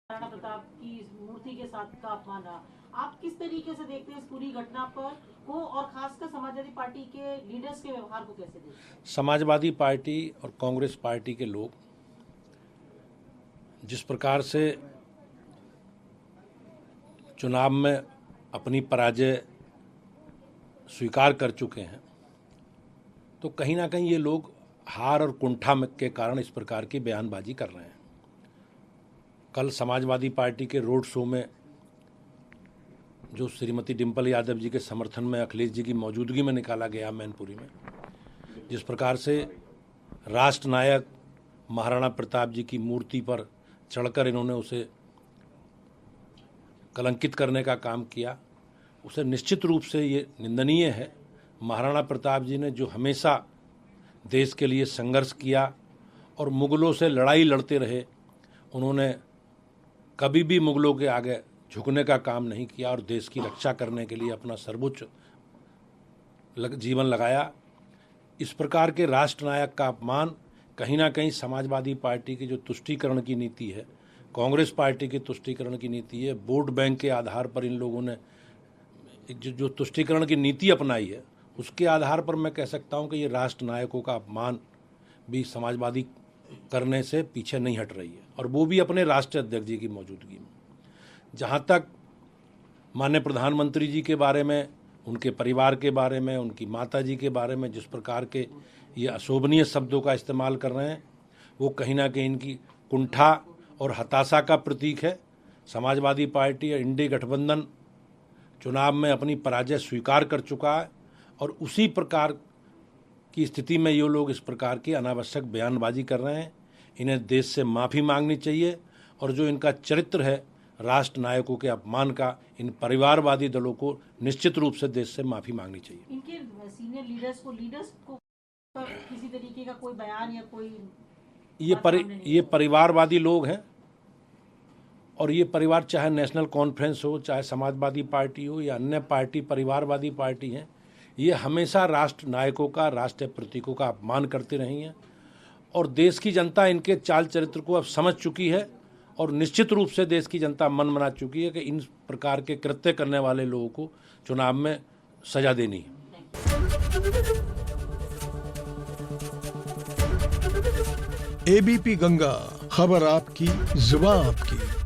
महाराणा प्रताप की मूर्ति के साथ का अपमान रहा। आप किस तरीके से देखते हैं इस पूरी घटना पर को और खासकर समाजवादी पार्टी के लीडर्स के व्यवहार को कैसे देखते हैं? समाजवादी पार्टी और कांग्रेस पार्टी के लोग जिस प्रकार से चुनाव में अपनी पराजय स्वीकार कर चुके हैं, तो कहीं ना कहीं ये लोग हार और कुंठा के कारण इस प्रकार की बयानबाजी कर रहे हैं। कल समाजवादी पार्टी के रोड शो में जो श्रीमती डिम्पल यादव जी के समर्थन में अखिलेश जी की मौजूदगी में निकाला गया मैनपुरी में, जिस प्रकार से राष्ट्र नायक महाराणा प्रताप जी की मूर्ति पर चढ़कर इन्होंने उसे कलंकित करने का काम किया, उसे निश्चित रूप से ये निंदनीय है। महाराणा प्रताप जी ने जो हमेशा देश के लिए संघर्ष किया और मुगलों से लड़ाई लड़ते रहे, उन्होंने कभी भी मुगलों के आगे झुकने का काम नहीं किया और देश की रक्षा करने के लिए अपना सर्वोच्च जीवन लगाया। इस प्रकार के राष्ट्र नायक का अपमान कहीं ना कहीं समाजवादी पार्टी की जो तुष्टीकरण की नीति है, कांग्रेस पार्टी की तुष्टीकरण की नीति है, वोट बैंक के आधार पर इन लोगों ने जो तुष्टीकरण की नीति अपनाई है, उसके आधार पर मैं कह सकता हूं कि ये राष्ट्र नायकों का अपमान भी समाजवादी करने से पीछे नहीं हट रही है, और वो भी अपने राष्ट्रीय अध्यक्ष जी की मौजूदगी में। जहां तक माननीय प्रधानमंत्री जी के बारे में, उनके परिवार के बारे में, उनकी माता जी के बारे में जिस प्रकार के ये अशोभनीय शब्दों का इस्तेमाल कर रहे हैं, वो कहीं ना कहीं इनकी कुंठा और हताशा का प्रतीक है। समाजवादी पार्टी और इंडी गठबंधन चुनाव में अपनी पराजय स्वीकार कर चुका है, और उसी प्रकार की स्थिति में ये लोग इस प्रकार की अनावश्यक बयानबाजी कर रहे हैं। इन्हें देश से माफ़ी मांगनी चाहिए, और जो इनका चरित्र है राष्ट्र नायकों के अपमान का, इन परिवारवादी दलों को निश्चित रूप से देश से माफ़ी मांगनी चाहिए। इनके सीनियर लीडर्स को किसी तरीके का कोई बयान या कोई ये परिवारवादी लोग हैं, और ये परिवार चाहे नेशनल कॉन्फ्रेंस हो, चाहे समाजवादी पार्टी हो या अन्य पार्टी परिवारवादी पार्टी हैं, ये हमेशा राष्ट्र नायकों का, राष्ट्रीय प्रतीकों का अपमान करते रही हैं, और देश की जनता इनके चाल चरित्र को अब समझ चुकी है, और निश्चित रूप से देश की जनता मन बना चुकी है कि इन प्रकार के कृत्य करने वाले लोगों को चुनाव में सजा देनी है। एबीपी गंगा, खबर आपकी, जुबान आपकी।